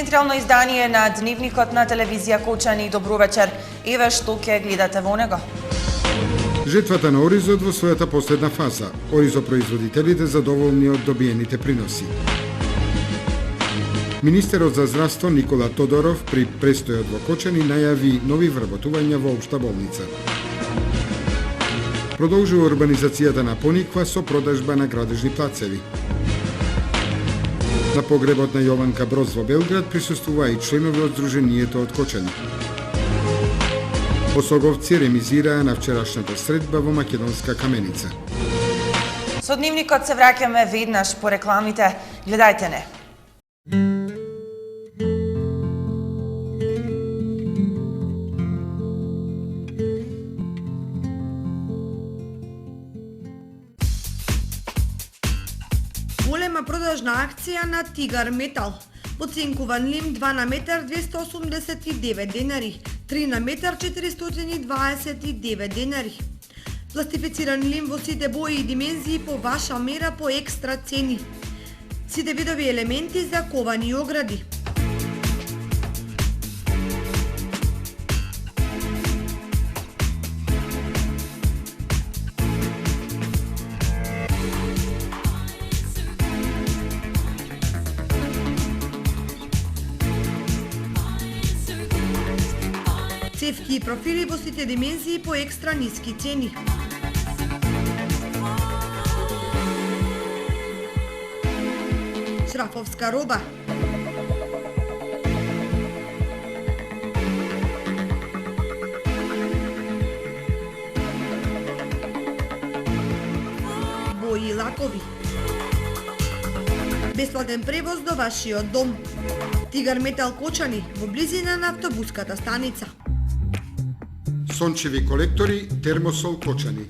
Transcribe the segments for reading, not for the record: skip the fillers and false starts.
централно издание на Дневникот на телевизија Кочани. Добро вечер. Еве што ќе гледате во него. Жетвата на оризот во својата последна фаза. Оризопроизводителите задоволни од добиените приноси. Министерот за здравство Никола Тодоров при престојот во Кочани најави нови вработувања во општа болница. Продолжува урбанизацијата на Пониква со продажба на градежни плацеви. На погребот на Јованка Броз во Белград присуствува и членови од Сдруженијето од Кочани. Осоговци ремизираа на вчерашната средба во Македонска Каменица. Со Дневникот се враќаме веднаш по рекламите. Гледајте не. Голема продажна акција на Тигар Метал. Поценкуван лим 2 на метар 289 денари, 3 на метар 429 денари. Пластифициран лим во сите бои и димензии по ваша мера по екстра цени. Сите видови елементи за ковани и огради. Цевки и профили во сите димензии по екстра ниски цени. Шрафовска роба. Бои и лакови. Бесплатен превоз до вашиот дом. Тигар Метал Кочани во близина на автобуската станица. Сончеви колектори Термосол Кочани.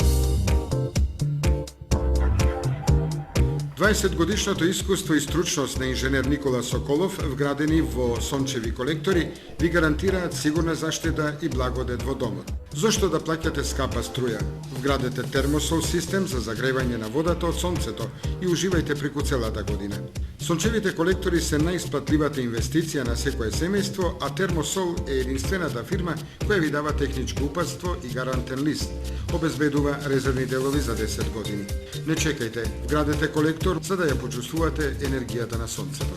20-годишното искуство и стручност на инженер Никола Соколов, вградени во сончеви колектори, ви гарантираат сигурна заштита и благодет во домот. Зошто да плаќате скапа струја? Вградете термосол систем за загревање на водата од сонцето и уживајте преку целата година. Сончевите колектори се најисплатливата инвестиција на секое семејство, а Термосол е единствената фирма која ви дава техничко упатство и гарантен лист. Обезбедува резервни делови за 10 години. Не чекајте, вградете колектор за да ја почувствувате енергијата на сонцето.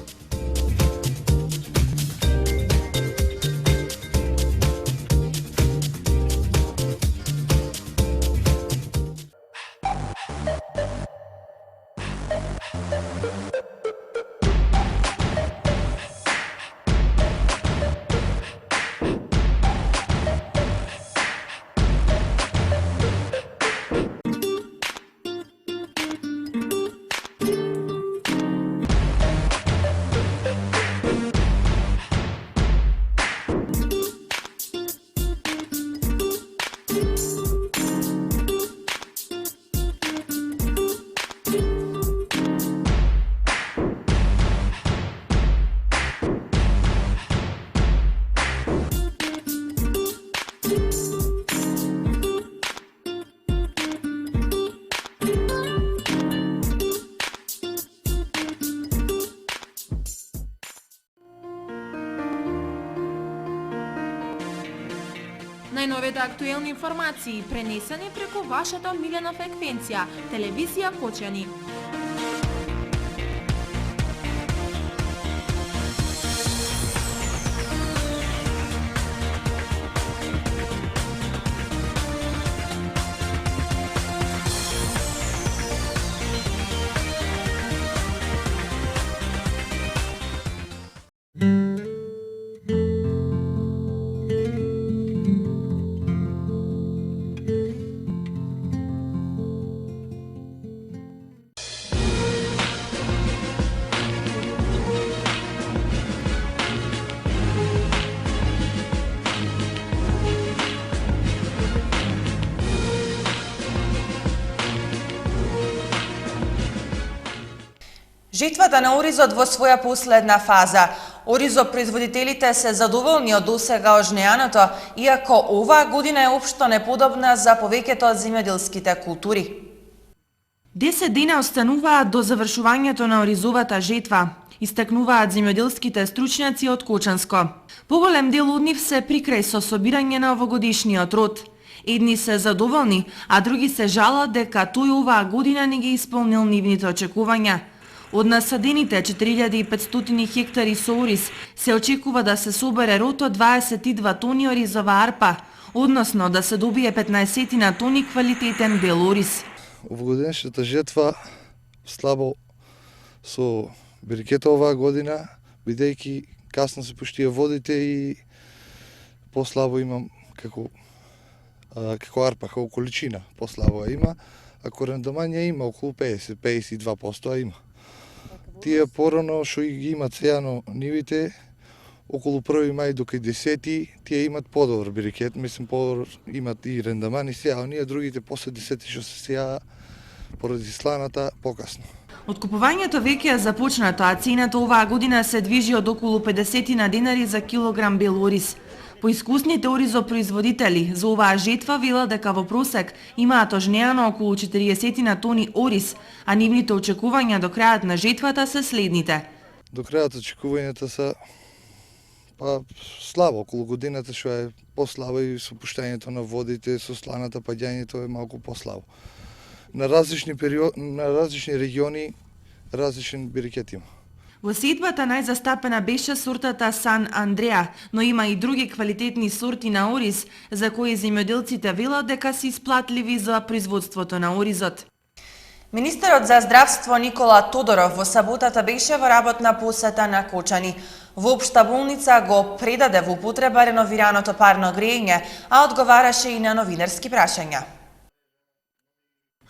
Најновите актуелни информации пренесени преку вашата омилена фреквенција, телевизија Кочани. Жетвата на оризот во своја последна фаза. Оризопроизводителите се задоволни од досега ожнеаното, иако оваа година е општо неподобна за повеќето од земјоделските култури. 10 дена остануваат до завршувањето на оризовата жетва. истакнуваат земјоделските стручњаци од Кочанско. Поголем дел од нив се при крај со собирање на овогодишниот род. Едни се задоволни, а други се жалат дека тој оваа година не ги исполнил нивните очекувања. Од насадените 4500 хектари со ориз се очекува да се собере род од 22 тони оризова арпа, односно да се добие 15 тони квалитетен бел ориз. Овогодишната жетва слабо со брикета оваа година, бидејќи касно се пуштија водите и послабо имам како арпа, како количина послабо има, ако рендомање има околу 50-52% има. Тие порано што ги имат сејано нивите, околу 1 мај до кај 10, тие имат подобар брикет, мислам подобар имат и рендамани сеја, а ние другите после 10 што се сеја поради сланата покасно. Откупувањето веќе е започнато, а цената оваа година се движи од околу 50 денари за килограм бел ориз. Поискусните оризопроизводители за оваа жетва велат дека во просек имаат ожнеано околу 40 тони ориз, а нивните очекувања до крајот на жетвата се следните. До крајот очекувањата се слабо, околу годината што е послабо и со пуштањето на водите, со сланата паѓањето е малку послабо. На различни региони различен брикет има. Во сетбата најзастапена беше сортата Сан Андреа, но има и други квалитетни сорти на ориз, за кои земјоделците велат дека се исплатливи за производството на оризот. Министерот за здравство Никола Тодоров во саботата беше во работна посета на Кочани. Во општа болница го предаде во употреба реновираното парно грејење, а одговараше и на новинарски прашања.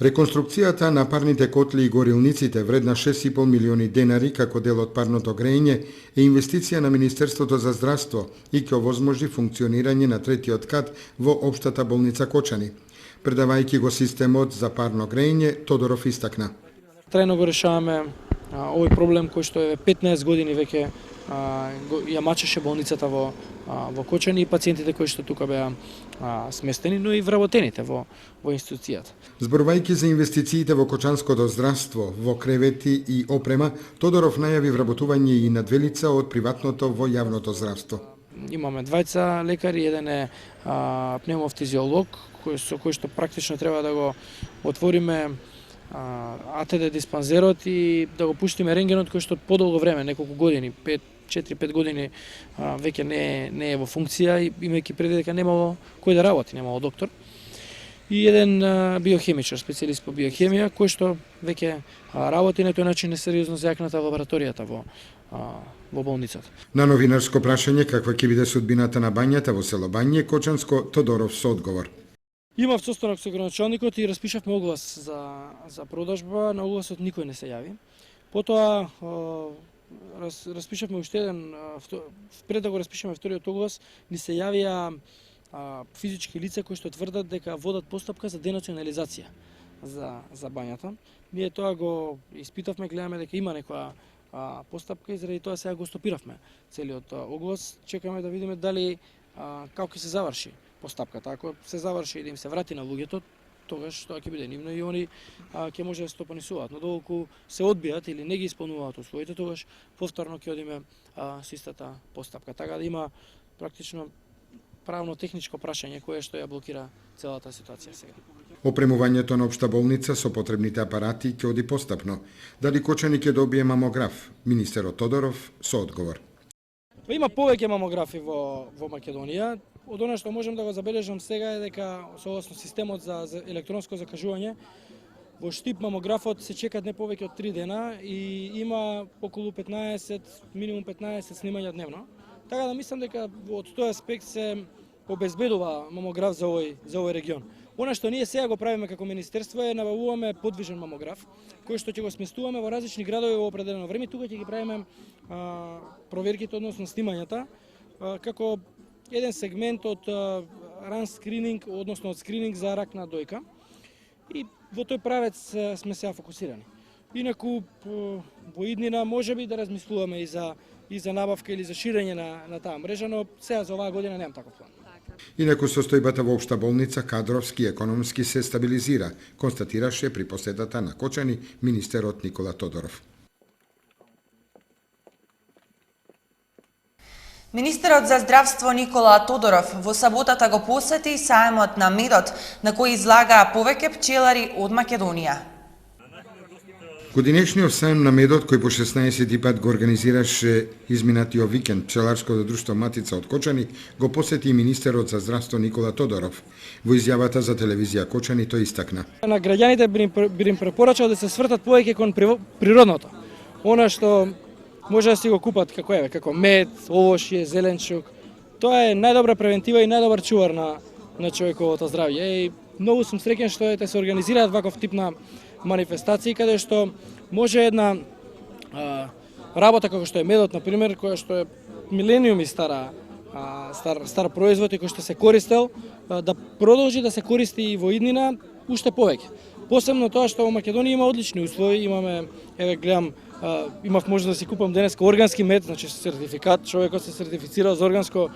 Реконструкцијата на парните котли и горилниците вредна 6,5 милиони денари како дел од парното грејење е инвестиција на Министерството за здравство и ќе овозможи функционирање на третиот кат во општата болница Кочани. Предавајќи го системот за парно грејење, Тодоров истакна. Трајно го решаваме овој проблем кој што е 15 години веќе ја мачеше болницата во Кочани и пациентите кои што тука беа сместени, но и вработените во институцијата. Зборувајќи за инвестициите во кочанското здравство, во кревети и опрема, Тодоров најави вработување и на 2 лица од приватното во јавното здравство. Имаме 2 лекари, еден е пневмофтизиолог, со кој што практично треба да го отвориме АТД диспанзерот и да го пуштиме рентгенот кој што подолго време, неколку години, 4-5 години веќе не е во функција и имајќи преди дека немало кој да работи, немало доктор. И еден биохемичар, специјалист по биохемија, кој што веќе работи на тој начин несериозно зајакната лабораторијата во болницата. На новинарско прашање каква ќе биде судбината на бањата во село Бање, Кочанско, Тодоров со одговор. Имав состанок со градоначалникот и распишавме оглас за продажба, на огласот никој не се јави. Потоа распишавме уште еден, пред да го распишеме вториот оглас, ни се јавија физички лица кои што тврдат дека водат постапка за денационализација за бањата. Ние тоа го испитавме, гледаме дека има некоја постапка и заради тоа сега го стопиравме целиот оглас. Чекаме да видиме дали како ќе се заврши постапката. Ако се заврши и да им се врати на луѓето, тогаш тоа ќе биде нивно и они ќе може да стопанисуваат. Но доколку се одбијат или не ги исполнуваат условите, тогаш повторно ќе одиме со истата постапка. Така да има практично правно-техничко прашање кое што ја блокира целата ситуација сега. Опремувањето на општа болница со потребните апарати ќе оди постапно. Дали Кочани ќе добие мамограф? Министерот Тодоров со одговор. Има повеќе мамографи во Македонија. Од она што можам да го забележам сега е дека согласно системот за електронско закажување во Штип мамографот се чекат не повеќе од 3 дена и има околу 15, минимум 15 снимања дневно. Така да мислам дека од тој аспект се обезбедува мамограф за овој регион. Она што ние сега го правиме како министерство е набавуваме подвижен мамограф, кој што ќе го сместуваме во различни градови во определено време. Тука ќе ги правиме проверките, односно снимањата, како еден сегмент од ран скрининг, односно од скрининг за рак на дојка. И во тој правец сме сега фокусирани. Инаку во иднина можеби да размислуваме и за набавка или за ширење на таа мрежа, но сега за оваа година немам таков план. Инаку состојбата во општа болница кадровски и економски се стабилизира, констатираше при посетата на Кочани министерот Никола Тодоров. Министерот за здравство Никола Тодоров во саботата го посети саемот на медот, на кој излагаа повеќе пчелари од Македонија. Годинешниот саем на медот, кој по 16 пат го организираше изминатиот викенд пчеларското друштво Матица од Кочани, го посети и министерот за здравство Никола Тодоров. Во изјавата за телевизија Кочани тој истакна: На граѓаните би им препорачал да се свртат повеќе кон природното. Она што може да си го купат како мед, овошје, зеленчук. Тоа е најдобра превентива и најдобар чувар на човековото здравје. И многу сум среќен што се организираат ваков тип на манифестации каде што може една работа како што е медот, например, која што е милениуми стар производ и кој што се користел, да продолжи да се користи и во иднина уште повеќе. Посебно тоа што во Македонија има одлични услови, гледам, имав можност да си купам денеска органски мед, значи сертификат, човекот се сертифицира за органско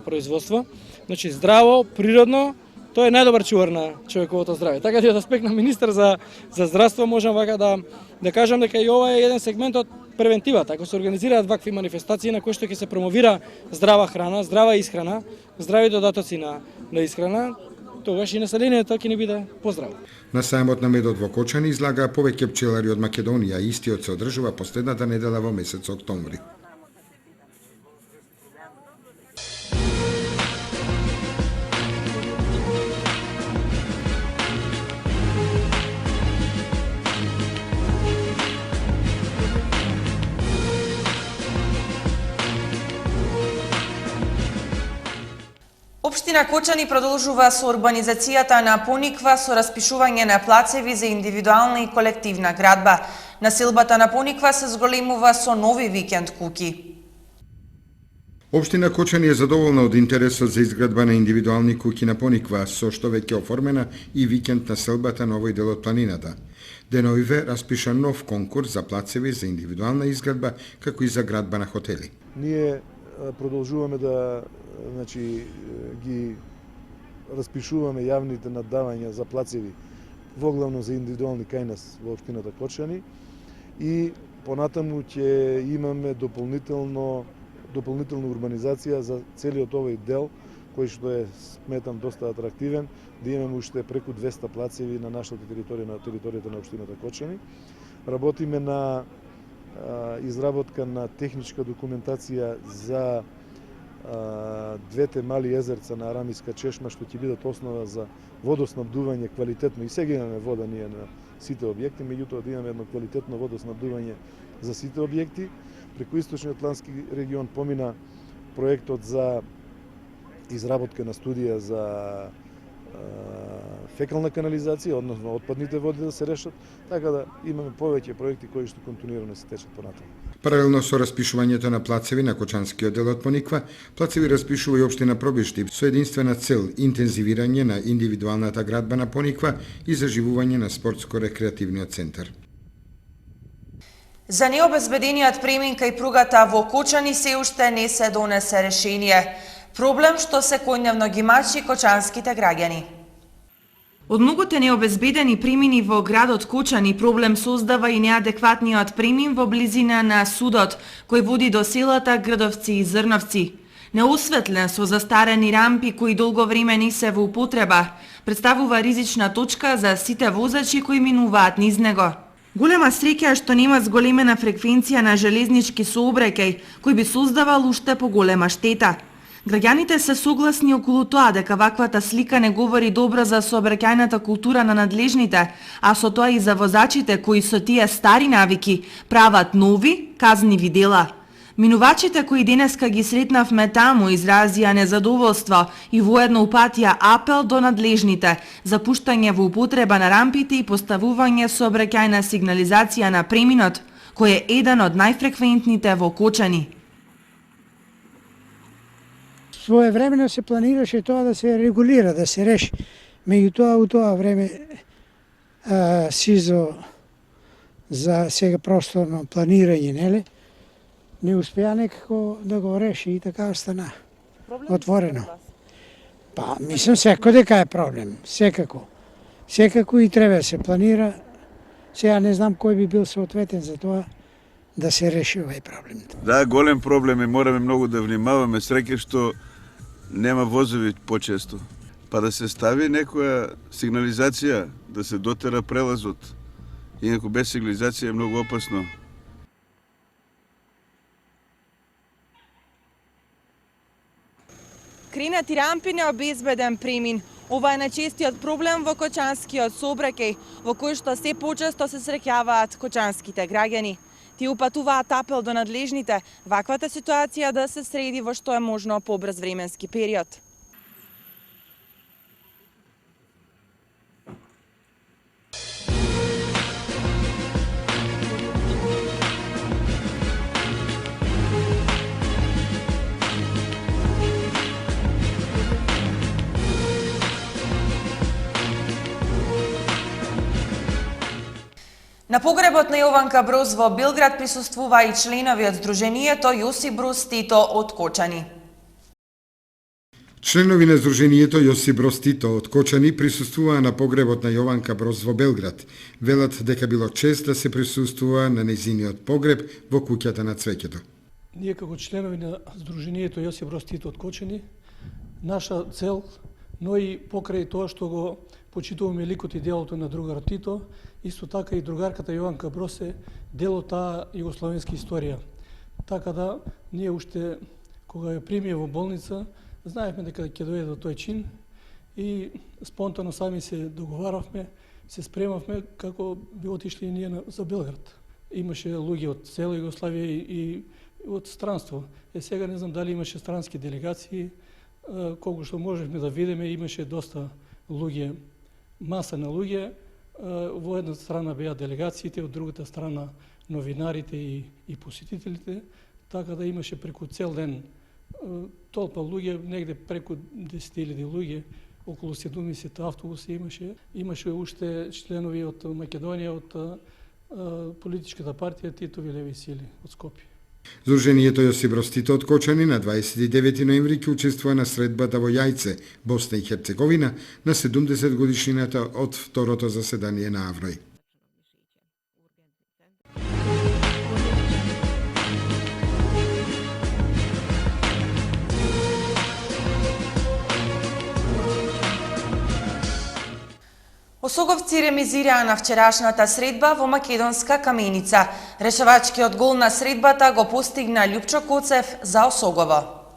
производство. Значи здраво, природно, тоа е најдобар чувар на човековото здравје. Така да од аспект на министер за здравство можам вака да кажам дека и ова е еден сегмент од превентивата. Ако се организираат вакви манифестации на кои што ќе се промовира здрава храна, здрава исхрана, здрави додатоци на исхрана, тогаш и населението ќе ни биде поздраво. На саемот на медот во Кочани излагаа повеќе пчелари од Македонија, истиот се одржува последната недела во месец октомври. Општина Кочани продолжува со урбанизацијата на Пониква со распишување на плацеви за индивидуална и колективна градба. Населбата на Пониква се зголемува со нови викенд куќи. Општина Кочани е задоволна од интересот за изградба на индивидуални куќи на Пониква, со што веќе оформена и викенд на селбата на овој дел од планината. Деновиве распиша нов конкурс за плацеви за индивидуална изградба, како и за градба на хотели. Ние продолжуваме да ги распишуваме јавните наддавања за плацеви, воглавно за индивидуални кај нас во општината Кочани, и понатаму ќе имаме дополнителна урбанизација за целиот овој дел, кој што е, сметам, доста атрактивен, да имаме уште преку 200 плацеви на нашата територија, на територијата на општината Кочани. Работиме на изработка на техничка документација за двете мали езерца на Арамиска чешма, што ќе бидат основа за водоснабдување квалитетно. И сега имаме вода ние на сите објекти, меѓутоа да имаме едно квалитетно водоснабдување за сите објекти. Преку Источниот Атлантски регион помина проектот за изработка на студија за фекална канализација, односно отпадните води да се решат, така да имаме повеќе проекти кои што континуирано се течат понатаму. Паралелно со распишувањето на плацеви на Кочанскиот дел од Пониква, плацеви распишува и општина Пробишти со единствена цел интензивирање на индивидуалната градба на Пониква и заживување на спортско-рекреативниот центар. За необезбедениот премин кај пругата во Кочани се уште не се донесе решение. Проблем што секојдневно ги мачи кочанските граѓани. Од многуте необезбедени премини во градот Кочани проблем создава и неадекватниот премин во близина на судот, кој води до селата Грдовци и Зрновци. Неосветлен со застарени рампи кои долго време не се во употреба, представува ризична точка за сите возачи кои минуваат низ него. Голема среќа е што нема зголемена фреквенција на железнички сообраќај, кој би создавал уште поголема штета. Граѓаните се согласни околу тоа дека ваквата слика не говори добро за сообраќајната култура на надлежните, а со тоа и за возачите кои со тие стари навики прават нови, казниви дела. Минувачите кои денеска ги сретнавме таму изразија незадоволство и воедно упатија апел до надлежните за пуштање во употреба на рампите и поставување сообраќајна сигнализација на преминот, кој е еден од најфреквентните во Кочани. Своевремено се планираше тоа да се регулира, да се реши. Меѓутоа, у тоа време СИЗО за сега просторно планирање, нели, не успеа некако да го реши и така остана отворено. Па, мислам секој дека е проблем, секако. Секако и треба да се планира. Сега не знам кој би бил соодветен за тоа, да се реши овај проблем. Да, голем проблем е, мораме многу да внимаваме, среќа што нема возови почесто. Па да се стави некоја сигнализација, да се дотера прелазот. Инаку без сигнализација е многу опасно. Кренати рампи необезбеден премин. Ова е најчестиот проблем во кочанскиот сообраќај, во кој што се почесто се среќаваат кочанските граѓани. Ти упатуваат апел до надлежните ваквата ситуација да се среди во што е можно побрз временски период. На погребот на Јованка Броз во Белград присуствува и членови од Сдруженијето Јосип Броз Тито од Кочани. Членови на Сдруженијето Јосип Броз Тито од Кочани присуствуваа на погребот на Јованка Броз во Белград. Велат дека било чест да се присуствува на нејзиниот погреб во куќата на цвеќето. Ние како членови на Сдруженијето Јосип Броз Тито од Кочани, наша цел, но и покрај тоа што го почитуваме ликот и делото на другарот Тито, исто така и другарката Јованка Броз е дел од таа југословенска историја. Така да, ние уште кога ја примија во болница, знаевме дека ќе дојде до тој чин и спонтано сами се договаравме, се спремавме како би отишли и ние за Белград. Имаше луѓе од цела Југославија и од странство. Сега не знам дали имаше странски делегации, колку што можевме да видиме, имаше доста луѓе, маса на луѓе. Во една страна беа делегациите, од другата страна новинарите и посетителите, така да имаше преку цел ден толпа луѓе, негде преку 10.000 луѓе, околу 70 автобуси имаше уште членови од Македонија, од политичката партија Титови леви сили од Скопје. Сдруженијето Јосип Броз Тито од Кочани на 29 ноември ќе учествува на средбата во Јајце, Босна и Херцеговина, на 70 годишнината од второто заседание на Аврој. Осоговци ремизираа на вчерашната средба во македонска Каменица. Решавачкиот гол на средбата го постигна Љупчо Коцев за Осогово.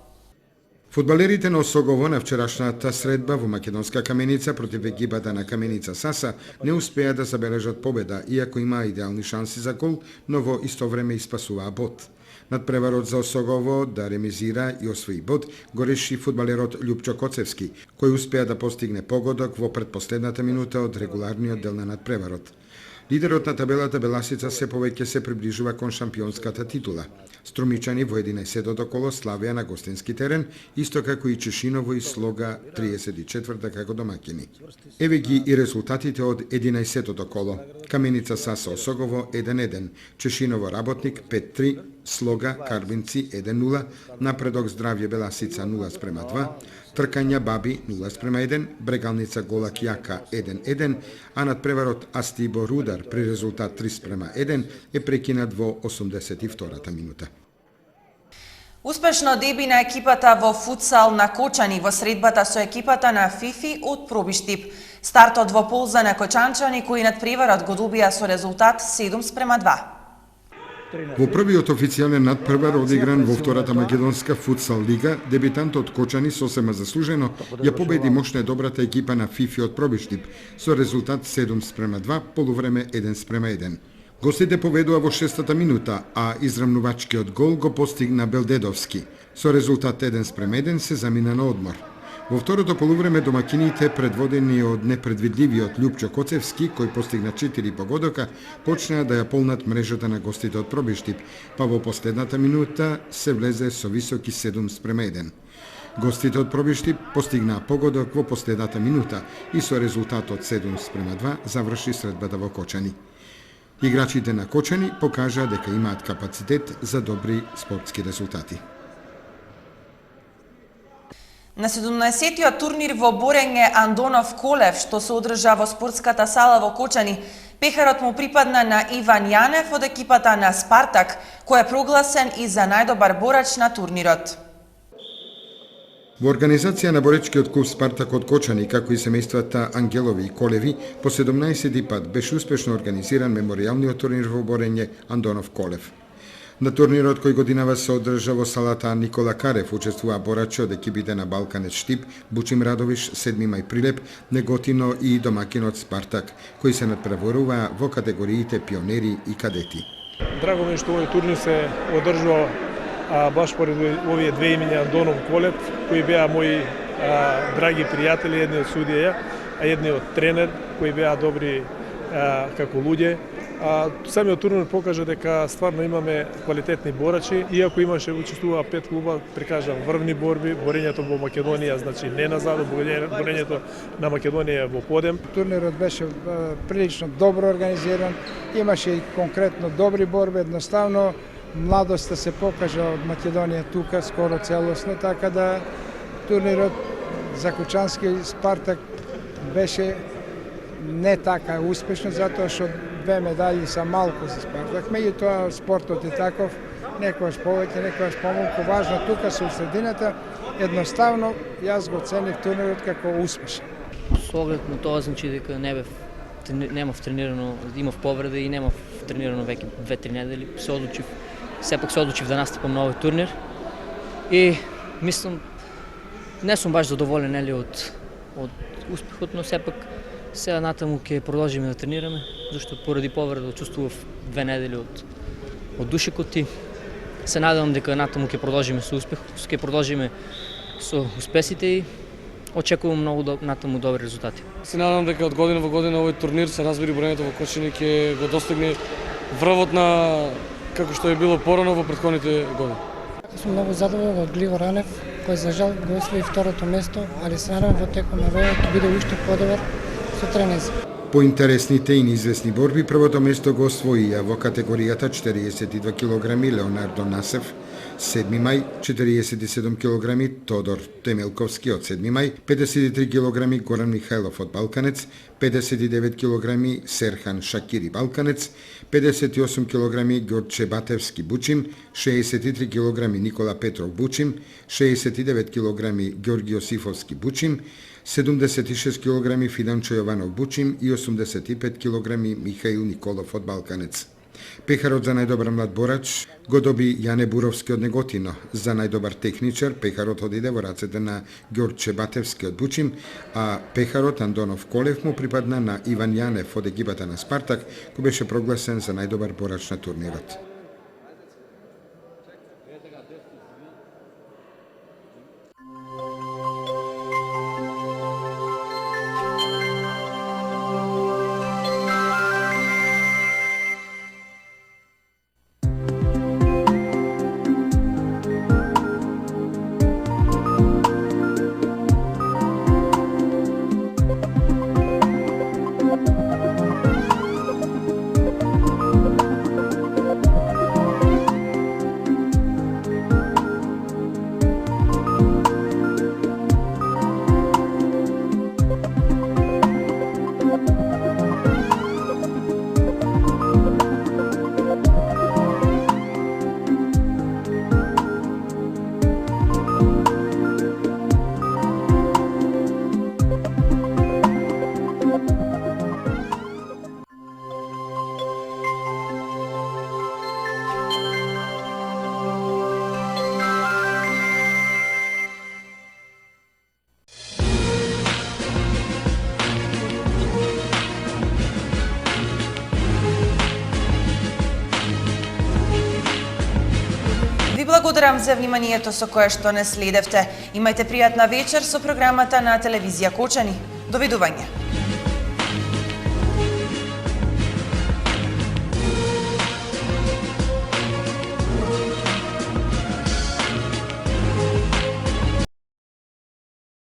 Фудбалерите на Осогово на вчерашната средба во македонска Каменица против екипата на Каменица Саса не успеа да забележат победа, иако имаа идеални шанси за гол, но во исто време испасуваа бод. Надпреварот за Осогово да ремизира и освои бод го реши фудбалерот Љупчо Коцевски, кој успеа да постигне погодок во предпоследната минута од регуларниот дел на надпреварот. Лидерот на табелата Беласица се повеќе се приближува кон шампионската титула. Струмичани во 11-тото коло славија на гостински терен, исто како и Чешиново и Слога 34-та како домаќини. Еве ги и резултатите од 11-тото коло. Каменица Саса Осогово 1-1, Чешиново Работник 5-3, Слога Карбинци 1-0, Напредок Здравје Беласица 0:2, Тркања Баби 0:1, Брегалница Голак Јака 1-1, а надпреварот Астибо Рудар при резултат 3:1 е прекинат во 82-та минута. Успешно деби на екипата во футсал на Кочани во средбата со екипата на Фифи од Пробиштип. Стартот во полза на кочанчани кои надпреварот го добија со резултат 7:2. Во првиот официјален надпревар одигран во втората македонска футсал лига, дебитантот Кочани сосема заслужено ја победи мощна добрата екипа на Фифи од Пробиштип со резултат 7:2, полувреме 1:1. Гостите поведува во 6-та минута, а израмнувачкиот гол го постигна Белдедовски. Со резултат 1:1 се замина на одмор. Во второто полувреме домакините, предводени од непредвидливиот Љупчо Коцевски, кој постигна 4 погодока, почнаа да ја полнат мрежата на гостите од Пробиштип, па во последната минута се влезе со високи 7:1. Гостите од Пробиштип постигнаа погодок во последната минута и со резултатот 7:2 заврши средбата во Кочани. Играчите на Кочани покажаа дека имаат капацитет за добри спортски резултати. На 17-тиот турнир во борење Андонов Колев, што се одржа во спортската сала во Кочани, Пехарот му припадна на Иван Јанев од екипата на Спартак, кој е прогласен и за најдобар борач на турнирот. Во организација на боречкиот клуб Спартак од Кочани, како и семејствата Ангелови и Колеви, по 17 пат беше успешно организиран меморијалниот турнир во борење Андонов Колев. На турнирот кој годинава се одржа во салата Никола Карев учествуваа борачи од екипите на Балканец Штип, Бучим Радовиш, 7 мај Прилеп, Неготино и домакинот Спартак, кои се надпреваруваа во категориите пионери и кадети. Драго ми е што овој турнир се одржува баш поред овие две имиња Андонов Колев, кои беа мои драги пријатели, едни од судија, а едни од тренер, кои беа добри како луѓе. Самиот турнир покажа дека стварно имаме квалитетни борачи, иако имаше учествуваа 5 клуба, прикажам врвни борби, борењето во Македонија, значи не назад, борењето на Македонија во подем. Турнирот беше прилично добро организиран, имаше и конкретно добри борби, едноставно младоста се покажа од Македонија тука скоро целосно, така да турнирот за Кочански Спартак беше не така успешно, затоа што 2 медали са малку за Спартак. Меѓутоа спортот е таков, некојаш повеќе, некојаш помалку. Важно тука се у средината, едноставно јас го ценив турнирот како успешен. Со оглед на тоа значи дека немав тренирано, имав повреда и немав тренирано веќе 2-3 недели. Сепак се одлучив да настапам на овој турнир и мислам не сум баш задоволен од успехот, но сепак сега натаму ќе продолжиме да тренираме, зашто поради повреда отсуствував 2 недели од душекот и се надевам дека натаму ќе продолжиме со успех, ќе продолжиме со успесите и очекувам многу натаму добри резултати. Се надевам дека од година во година овој турнир се разбери броењето во Кочани ќе го достигне врвот на како што е било порано во претходните години. Сум многу задоволен од Гливо Ранев, кој за жал го освои второто место, али се надевам во текот на време ќе биде уште подобар со тренинзи. По интересните и неизвестни борби, првото место го освоија во категоријата 42 кг Леонардо Насев, 7 мај, 47 кг Тодор Темелковски од 7 мај, 53 кг Горан Михајлов од Балканец, 59 кг Серхан Шакири Балканец, 58 кг Ѓорче Батевски Бучим, 63 кг Никола Петров Бучим, 69 кг Ѓорги Јосифовски Бучим, 76 кг Фиданчо Јованов Бучим и 85 кг Михаил Николов од Балканец. Пехарот за најдобар млад борач го доби Јане Буровски од Неготино. За најдобар техничар пехарот одиде во рацете на Ѓорче Батевски од Бучим, а пехарот Андонов Колев му припадна на Иван Јанев од екипата на Спартак, кој беше прогласен за најдобар борач на турнирот. Благодарам за вниманието со кое што не следевте. Имајте пријатна вечер со програмата на телевизија Кочани. Довидување.